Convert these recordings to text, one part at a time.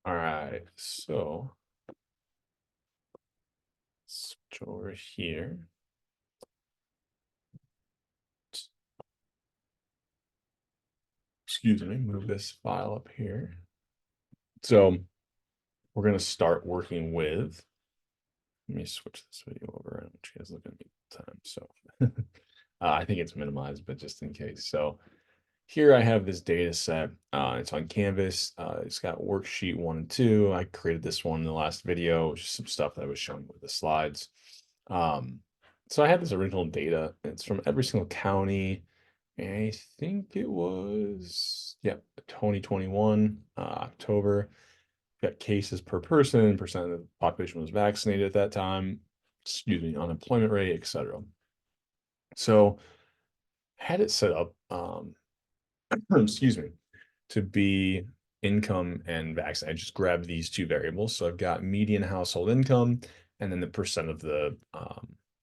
All right, so switch over here. Excuse me, move this file up here. So we're going to start working with, let me switch this video over. I don't want you guys looking at me all the time. So I think it's minimized, but just in case. So here I have this data set. It's on Canvas. It's got worksheet 1 and 2. I created this one in the last video, just some stuff that I was showing with the slides. So I had this original data. It's from every single county. I think it was, yeah, 2021, October. Got cases per person, percent of the population was vaccinated at that time, excuse me, unemployment rate, etc. So had it set up, excuse me, to be income and vaccine. I just grabbed these two variables. So I've got median household income and then the percent of the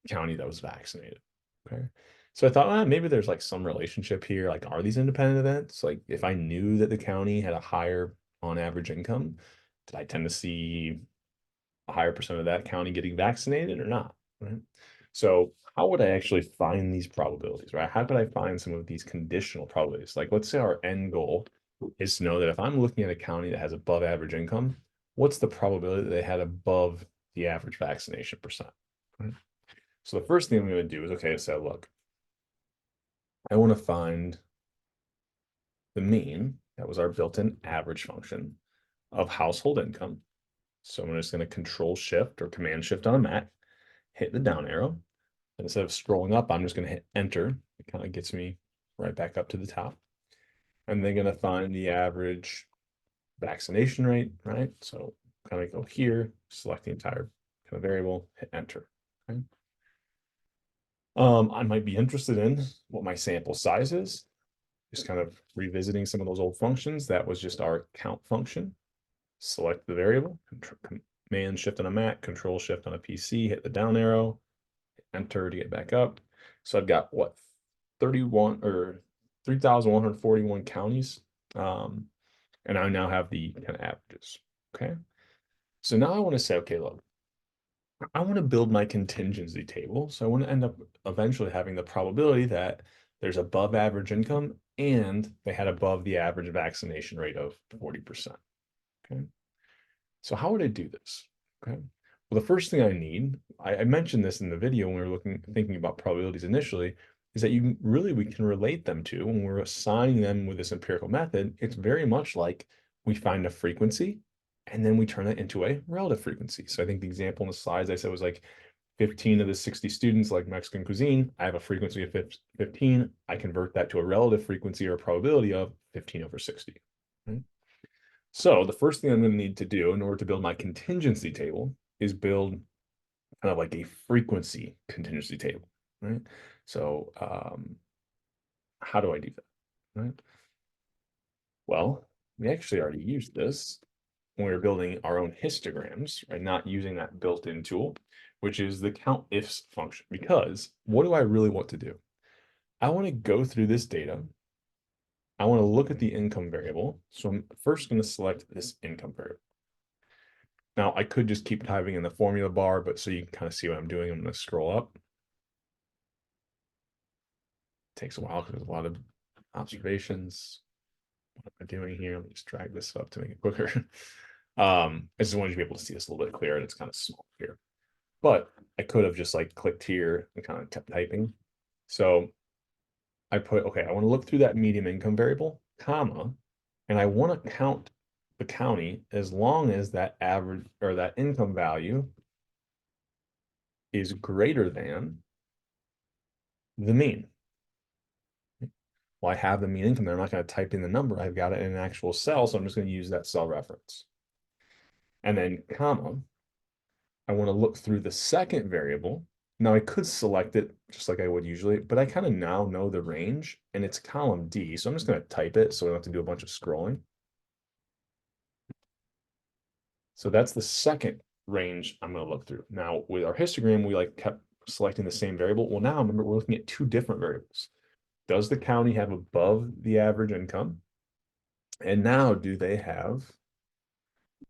county that was vaccinated. Okay. So I thought, maybe there's like some relationship here. Like, are these independent events? Like, if I knew that the county had a higher on average income, did I tend to see a higher percent of that county getting vaccinated or not? Right. So how would I actually find these probabilities, right? How could I find some of these conditional probabilities? Like, let's say our end goal is to know that if I'm looking at a county that has above average income, what's the probability that they had above the average vaccination percent? Right? So the first thing I'm going to do is, okay, so look, I want to find the mean, that was our built-in average function, of household income. So I'm just going to control shift or command shift on a Mac, hit the down arrow. And instead of scrolling up, I'm just going to hit enter. It kind of gets me right back up to the top. And then going to find the average vaccination rate, right? So kind of go here, select the entire kind of variable, hit enter. Okay. I might be interested in what my sample size is. Just kind of revisiting some of those old functions. That was just our count function. Select the variable, command shift on a Mac, control shift on a PC, hit the down arrow, enter to get back up. So I've got what, 31 or 3,141 counties. And I now have the kind of averages. Okay. So now I want to say, okay, look, I want to build my contingency table. So I want to end up eventually having the probability that there's above average income and they had above the average vaccination rate of 40%. Okay. So how would I do this? Okay. Well, the first thing I need, I mentioned this in the video when we were thinking about probabilities initially, is that we can relate them to when we're assigning them with this empirical method. It's very much like we find a frequency and then we turn it into a relative frequency. So I think the example in the slides I said was like 15 of the 60 students like Mexican cuisine. I have a frequency of 15. I convert that to a relative frequency or a probability of 15 over 60. Right? So the first thing I'm going to need to do in order to build my contingency table is build kind of like a frequency contingency table, right? So how do I do that, right? Well, we actually already used this when we were building our own histograms, right? Not using that built-in tool, which is the COUNTIFs function. Because what do I really want to do? I want to go through this data. I want to look at the income variable. So I'm first going to select this income variable. Now I could just keep typing in the formula bar, but so you can kind of see what I'm doing, I'm going to scroll up. It takes a while because there's a lot of observations. What am I doing here? Let me just drag this up to make it quicker. I just wanted you to be able to see this a little bit clearer, and it's kind of small here. But I could have just like clicked here and kind of kept typing. So I put, okay, I want to look through that median income variable, comma, and I want to count the county as long as that average or that income value is greater than the mean. Well, I have the mean income there. I'm not going to type in the number. I've got it in an actual cell, so I'm just going to use that cell reference. And then comma, I want to look through the second variable. Now I could select it just like I would usually, but I kind of now know the range and it's column D. So I'm just going to type it so I don't have to do a bunch of scrolling. So that's the second range I'm going to look through. Now with our histogram, we like kept selecting the same variable. Well, now remember, we're looking at two different variables. Does the county have above the average income? And now do they have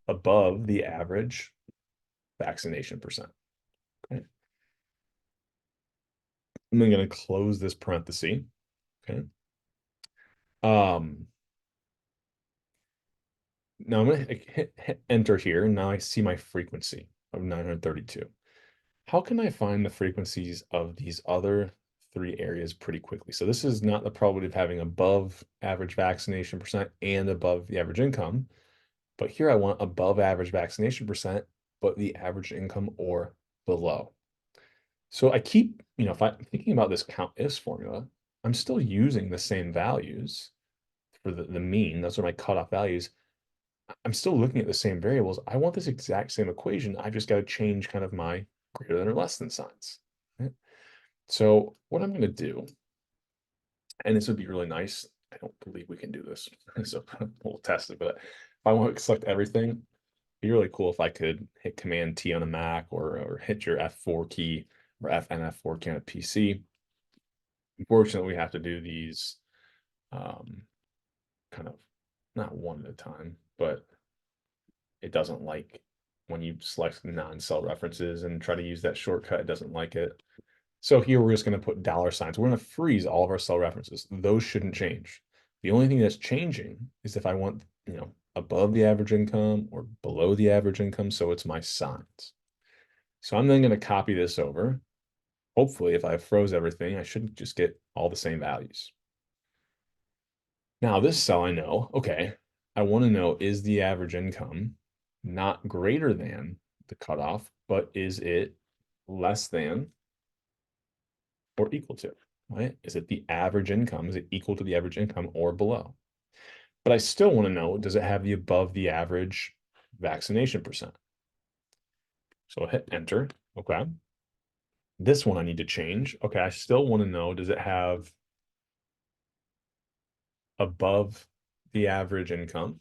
above the average vaccination percent. Okay. I'm then going to close this parenthesis. Okay. Now I'm going to hit enter here. Now I see my frequency of 932. How can I find the frequencies of these other three areas pretty quickly? So this is not the probability of having above average vaccination percent and above the average income, but here I want above average vaccination percent, but the average income or below. So I keep, if I'm thinking about this COUNT-IFs formula, I'm still using the same values for the mean. Those are my cutoff values. I'm still looking at the same variables. I want this exact same equation. I've just got to change kind of my greater than or less than signs. Right? So what I'm going to do, and this would be really nice. I don't believe we can do this, so we'll test it. But if I want to select everything, it'd be really cool if I could hit Command T on a Mac or hit your F4 key or F4 key on a PC. Unfortunately, we have to do these kind of not one at a time, but it doesn't like when you select non-cell references and try to use that shortcut, it doesn't like it. So here we're just going to put $signs. We're going to freeze all of our cell references. Those shouldn't change. The only thing that's changing is if I want, above the average income or below the average income. So it's my signs. So I'm then going to copy this over. Hopefully, if I froze everything, I should just get all the same values. Now this cell I know, okay, I want to know, is the average income not greater than the cutoff, but is it less than or equal to, right? Is it the average income? Is it equal to the average income or below? But I still want to know, does it have the above the average vaccination percent? So I'll hit enter. Okay. This one I need to change. Okay, I still want to know, does it have above the average income?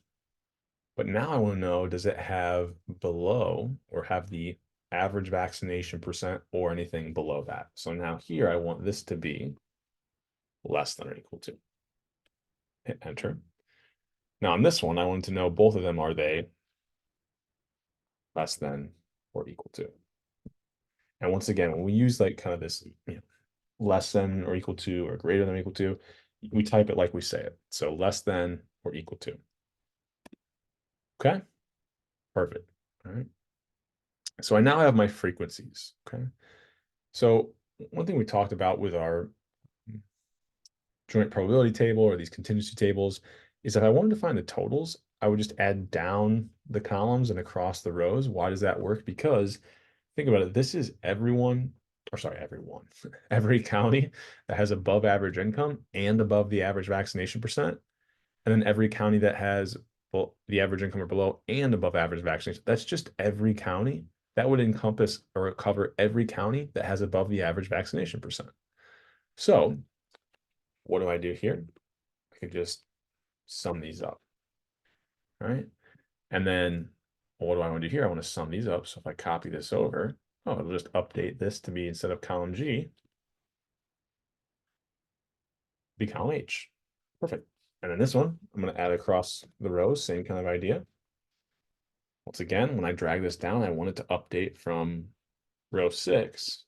But now I want to know, does it have below or have the average vaccination percent or anything below that? So now here I want this to be less than or equal to. Hit enter. Now on this one, I wanted to know both of them, are they less than or equal to? And once again, when we use like kind of this, less than or equal to or greater than or equal to, we type it like we say it. So less than or equal to. Okay, perfect. All right. So I now have my frequencies. Okay. So one thing we talked about with our joint probability table or these contingency tables is if I wanted to find the totals, I would just add down the columns and across the rows. Why does that work? Because think about it, this is everyone, or sorry, everyone, every county that has above average income and above the average vaccination percent. And then every county that has the average income or below and above average vaccination. That's just every county. That would encompass or cover every county that has above the average vaccination percent. So what do I do here? I could just sum these up, right? And then what do I want to do here? I want to sum these up. So if I copy this over, it'll just update this to be, instead of column G, be column H. Perfect. And then this one, I'm going to add across the rows, same kind of idea. Once again, when I drag this down, I want it to update from row 6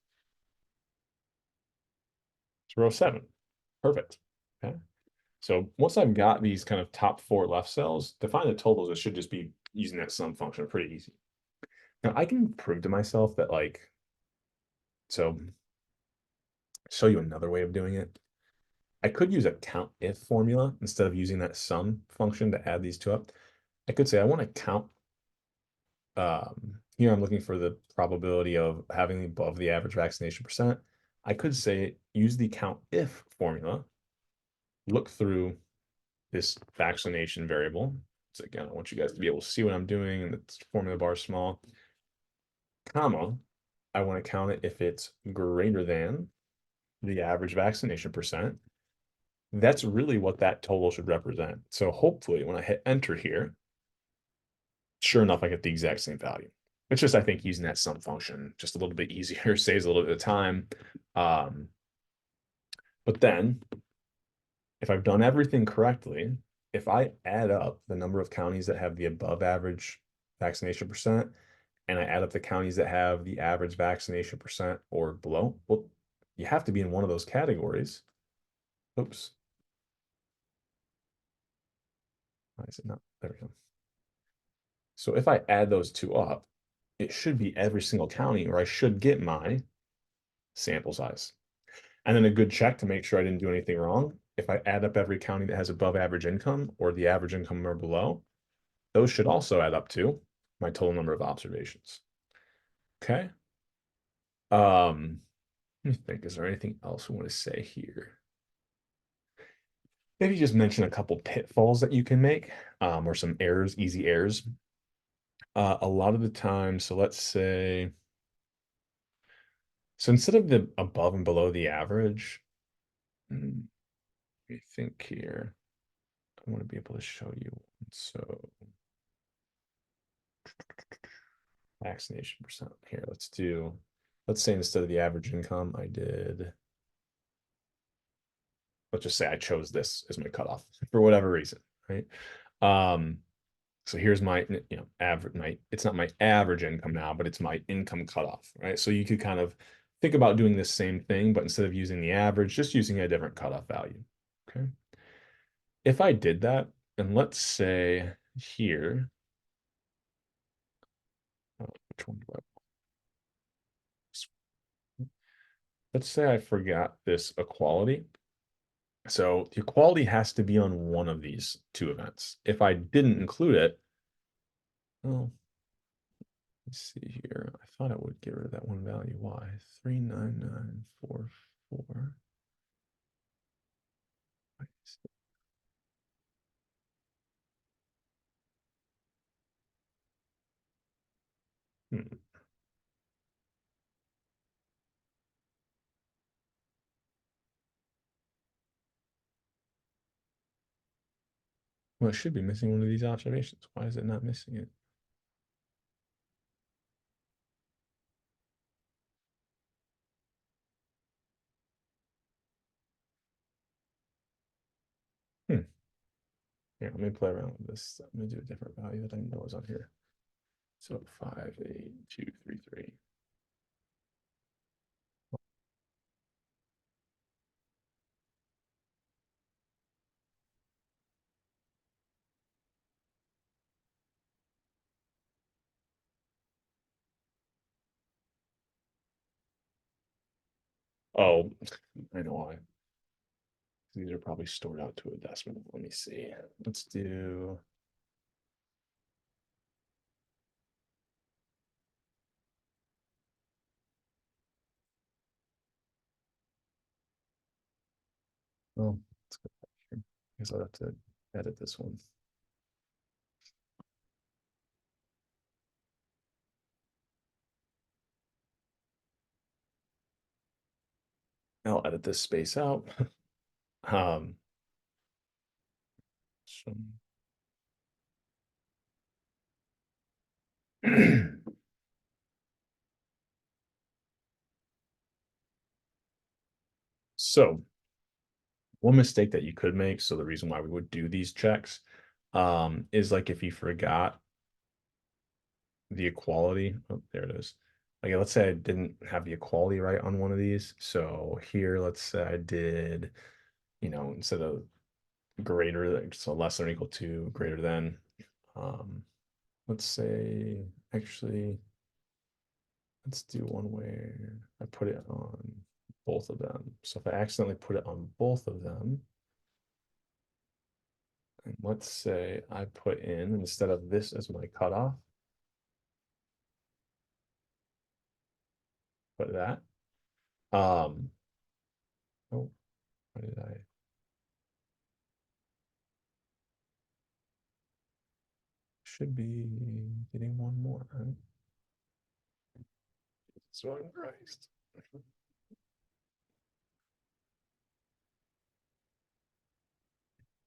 to row 7. Perfect. Okay. So once I've got these kind of top 4 left cells, to find the totals, it should just be using that sum function. Pretty easy. Now I can prove to myself that so show you another way of doing it. I could use a COUNT-IF formula instead of using that sum function to add these two up. I could say I want to count, here I'm looking for the probability of having above the average vaccination percent. I could say use the COUNT-IF formula, look through this vaccination variable. So again, I want you guys to be able to see what I'm doing, and the formula bar is small, comma, I want to count it if it's greater than the average vaccination percent. That's really what that total should represent. So hopefully when I hit enter here, sure enough, I get the exact same value. It's just, I think, using that sum function just a little bit easier, saves a little bit of time. But then if I've done everything correctly, if I add up the number of counties that have the above average vaccination percent, and I add up the counties that have the average vaccination percent or below, well, you have to be in one of those categories. Oops. Why is it not? There we go. So if I add those two up, it should be every single county, or I should get my sample size. And then a good check to make sure I didn't do anything wrong. If I add up every county that has above average income or the average income or below, those should also add up to my total number of observations. Okay. Let me think, is there anything else we want to say here? Maybe just mention a couple pitfalls that you can make, or some errors, easy errors. A lot of the time, so let's say, so instead of the above and below the average, let me think here. I want to be able to show you. So vaccination percent here. Let's say instead of the average income, let's just say I chose this as my cutoff for whatever reason, right? Um, so here's my, average, it's not my average income now, but it's my income cutoff, right? So you could kind of think about doing the same thing, but instead of using the average, just using a different cutoff value, okay? If I did that, and let's say here, which one do I let's say I forgot this equality. So the equality has to be on one of these two events. If I didn't include it, well, let's see here. I thought I would get rid of that one value. Why? 39944. Hmm. Well, it should be missing one of these observations. Why is it not missing it? Hmm. Here, let me play around with this. I'm gonna do a different value that I know is on here. So 58233. Oh, I know why. These are probably stored out to a decimal. Let me see. Let's do. Oh, let's go back here. I guess I'll have to edit this one. I'll edit this space out. Um, so, so one mistake that you could make, so the reason why we would do these checks, is like if you forgot the equality. Oh, there it is. Like, let's say I didn't have the equality right on one of these. So here, let's say I did, instead of greater than, so less than or equal to, greater than, um, let's say, actually, let's do one where I put it on both of them. So if I accidentally put it on both of them, and let's say I put in, instead of this as my cutoff, put that. Oh, what did I? Should be getting one more, right? So Christ.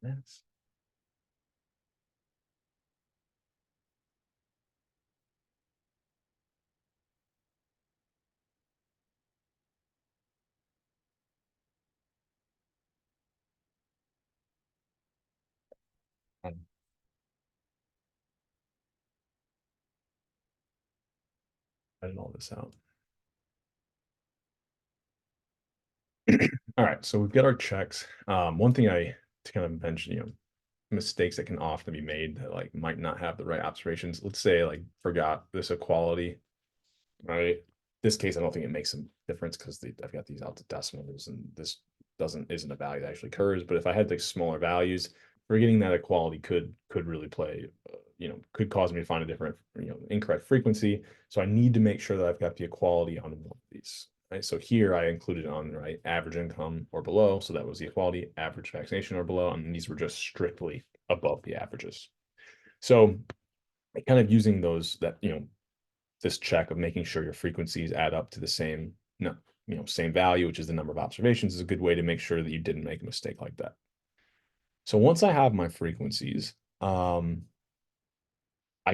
Yes. Um, Writing all this out. All right, so we've got our checks. One thing to kind of mention, mistakes that can often be made that like might not have the right observations. Let's say like forgot this equality, right? This case, I don't think it makes a difference because I've got these out to decimals and this isn't a value that actually occurs. But if I had like smaller values, forgetting that equality could really play, could cause me to find a different, incorrect frequency. So I need to make sure that I've got the equality on one of these. Right. So here I included on right average income or below. So that was the equality, average vaccination or below, and these were just strictly above the averages. So kind of using those that this check of making sure your frequencies add up to the same no same value, which is the number of observations, is a good way to make sure that you didn't make a mistake like that. So once I have my frequencies, I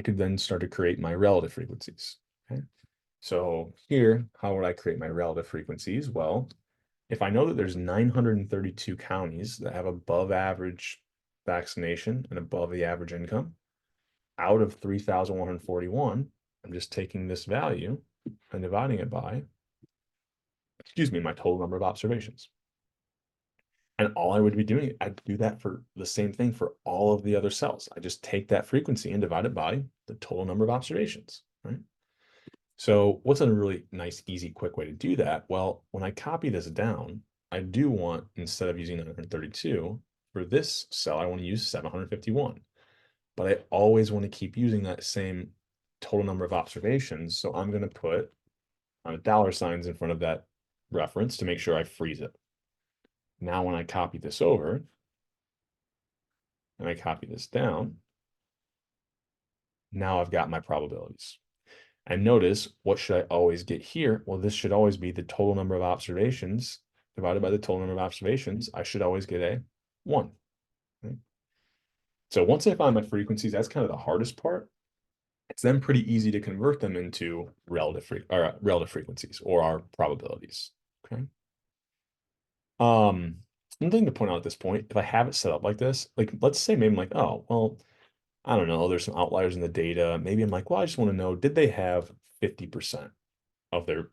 could then start to create my relative frequencies. Okay. So here, how would I create my relative frequencies? Well, if I know that there's 932 counties that have above average vaccination and above the average income, out of 3,141, I'm just taking this value and dividing it by, my total number of observations. And all I would be doing, I'd do that for the same thing for all of the other cells. I just take that frequency and divide it by the total number of observations, right? So what's a really nice, easy, quick way to do that? Well, when I copy this down, I do want, instead of using 932, for this cell, I want to use 751. But I always want to keep using that same total number of observations. So I'm going to put dollar signs in front of that reference to make sure I freeze it. Now, when I copy this over and I copy this down, now I've got my probabilities. And notice, what should I always get here? Well, this should always be the total number of observations divided by the total number of observations. I should always get a 1. Right? So once I find my frequencies, that's kind of the hardest part. It's then pretty easy to convert them into relative frequencies or our probabilities. Okay. One thing to point out at this point, if I have it set up like this, like let's say maybe I'm like, oh, well, I don't know, there's some outliers in the data. Maybe I'm like, well, I just want to know, did they have 50% of their,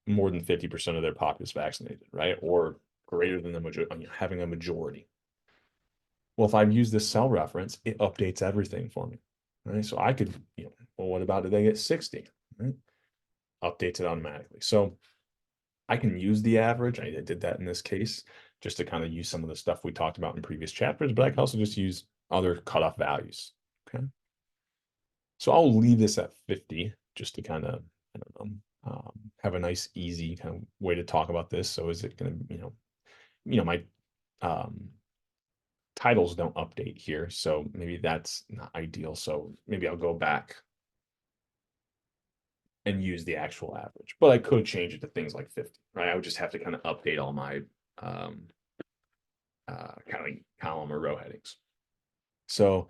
more than 50% of their populace vaccinated, right? Or greater than the majority, having a majority. Well, if I use this cell reference, it updates everything for me, right? So I could, well, what about did they get 60, right? Updates it automatically. So I can use the average. I did that in this case just to kind of use some of the stuff we talked about in previous chapters, but I can also just use other cutoff values. Okay. So I'll leave this at 50 just to kind of, I don't know, have a nice, easy kind of way to talk about this. So is it going to, my titles don't update here. So maybe that's not ideal. So maybe I'll go back and use the actual average, but I could change it to things like 50, right? I would just have to kind of update all my kind of column or row headings. So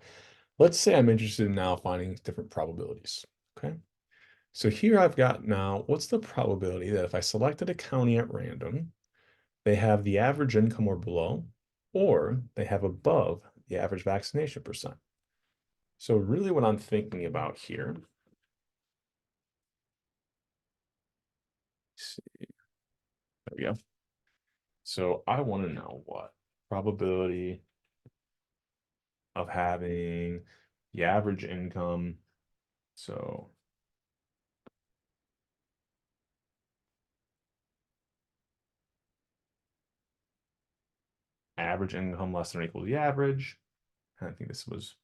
let's say I'm interested in now finding different probabilities. Okay. So here I've got now, what's the probability that if I selected a county at random, they have the average income or below, or they have above the average vaccination percent? So really what I'm thinking about here, see, there we go. So I want to know what probability of having the average income. So average income less than or equal to the average. I think this was,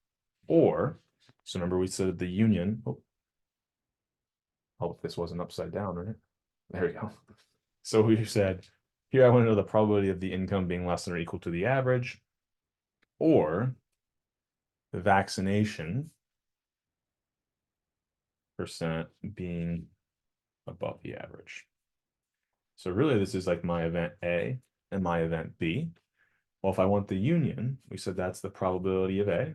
or, so remember we said the union, hope this wasn't upside down, right? There we go. So we said, here I want to know the probability of the income being less than or equal to the average, or the vaccination percent being above the average. So really this is like my event A and my event B. Well, if I want the union, we said that's the probability of A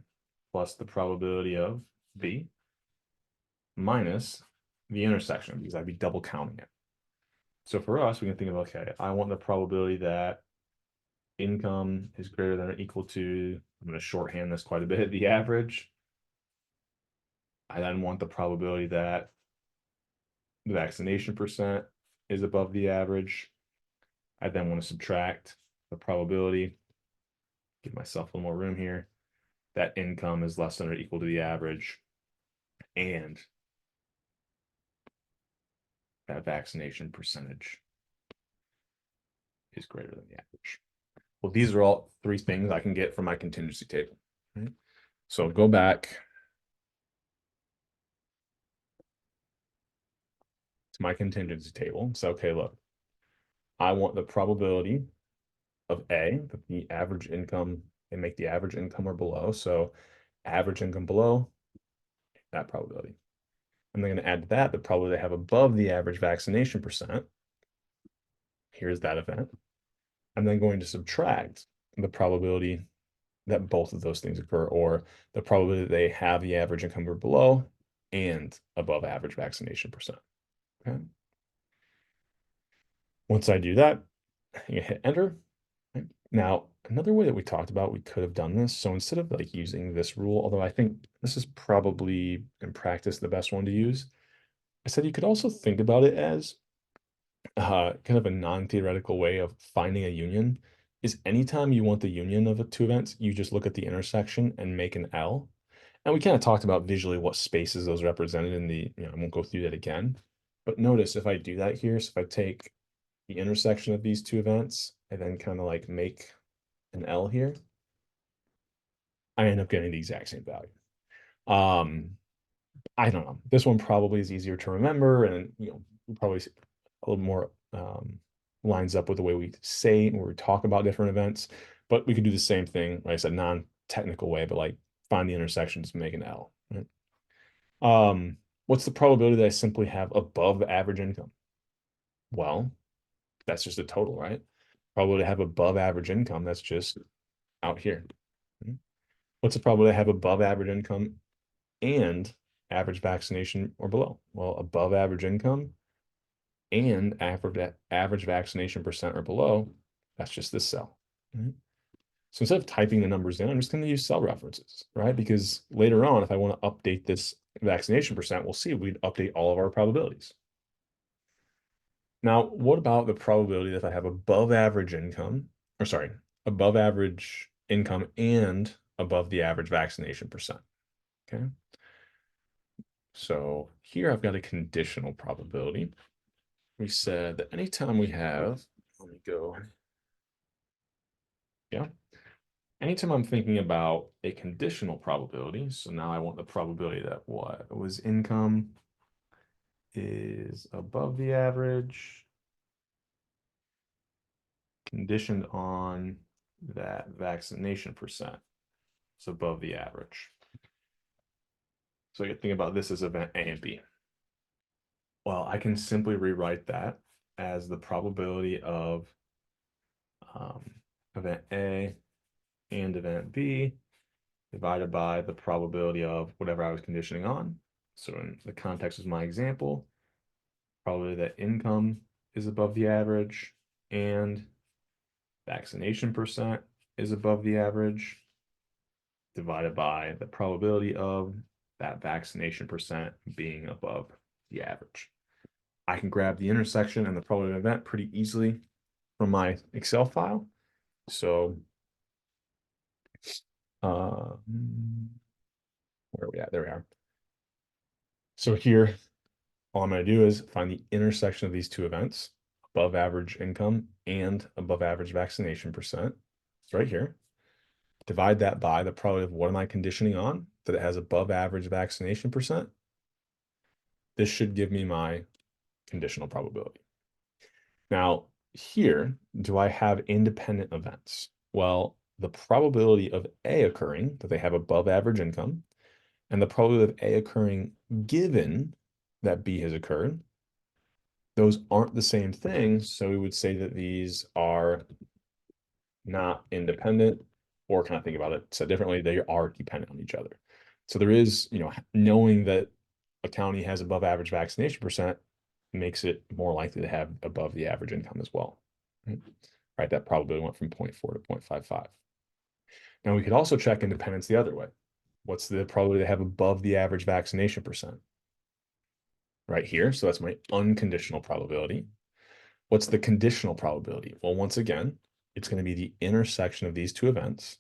plus the probability of B minus the intersection, because I'd be double counting it. So for us, we can think of, okay, I want the probability that income is greater than or equal to, I'm going to shorthand this quite a bit, the average. I then want the probability that the vaccination percent is above the average. I then want to subtract the probability, give myself a little more room here, that income is less than or equal to the average, and that vaccination percentage is greater than the average. Well, these are all three things I can get from my contingency table. Right? So go back to my contingency table. So, okay, look, I want the probability of A, that the average income, and make the average income or below. So average income below, that probability. I'm then going to add to that the probability they have above the average vaccination percent. Here's that event. I'm then going to subtract the probability that both of those things occur, or the probability that they have the average income or below and above average vaccination percent. Okay. Once I do that, you hit enter. Right? Now, another way that we talked about, we could have done this. So instead of like using this rule, although I think this is probably in practice the best one to use, I said you could also think about it as kind of a non-theoretical way of finding a union is anytime you want the union of two events, you just look at the intersection and make an L. And we kind of talked about visually what spaces those represented in the, I won't go through that again. But notice if I do that here, so if I take the intersection of these two events, I then kind of like make an L here, I end up getting the exact same value. I don't know. This one probably is easier to remember and, probably a little more lines up with the way we say when we talk about different events, but we could do the same thing, like I said, non-technical way, but like find the intersections, make an L. Right? What's the probability that I simply have above average income? Well, that's just a total, right? Probability to have above average income, that's just out here. What's the probability to have above average income and average vaccination or below? Well, above average income and average vaccination percent or below, that's just this cell. Right? So instead of typing the numbers in, I'm just going to use cell references, right? Because later on, if I want to update this vaccination percent, we'll see we'd update all of our probabilities. Now, what about the probability that if I have above average income, or sorry, above average income and above the average vaccination percent? Okay. So here I've got a conditional probability. We said that anytime we have, let me go, yeah, anytime I'm thinking about a conditional probability, so now I want the probability that what? It was income is above the average, conditioned on that vaccination percent. It's above the average. So you can think about this as event A and B. Well, I can simply rewrite that as the probability of event A and event B divided by the probability of whatever I was conditioning on. So in the context of my example, probably that income is above the average and vaccination percent is above the average divided by the probability of that vaccination percent being above the average. I can grab the intersection and the probability of event pretty easily from my Excel file. So where are we at? There we are. So here, all I'm going to do is find the intersection of these two events, above average income and above average vaccination percent. It's right here. Divide that by the probability of what am I conditioning on? That it has above average vaccination percent. This should give me my conditional probability. Now, here, do I have independent events? Well, the probability of A occurring, that they have above average income, and the probability of A occurring given that B has occurred, those aren't the same thing. So we would say that these are not independent, or kind of think about it said differently, they are dependent on each other. So there is, knowing that a county has above average vaccination percent makes it more likely to have above the average income as well. Right? That probability went from 0.4 to 0.55. Now we could also check independence the other way. What's the probability to have above the average vaccination percent? right here. So that's my unconditional probability. What's the conditional probability? Well, once again, it's going to be the intersection of these two events.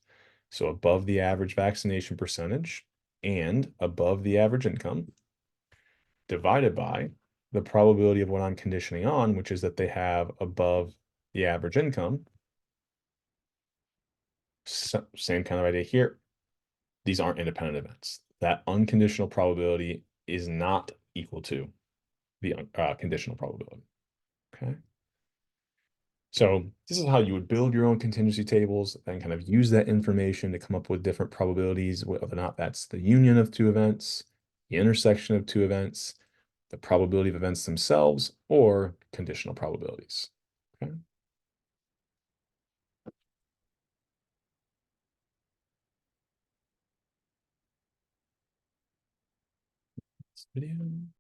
So above the average vaccination percentage and above the average income, divided by the probability of what I'm conditioning on, which is that they have above the average income. So, same kind of idea here. These aren't independent events. That unconditional probability is not equal to the conditional probability. Okay. So this is how you would build your own contingency tables and kind of use that information to come up with different probabilities, whether or not that's the union of two events, the intersection of two events, the probability of events themselves, or conditional probabilities. Okay. This video.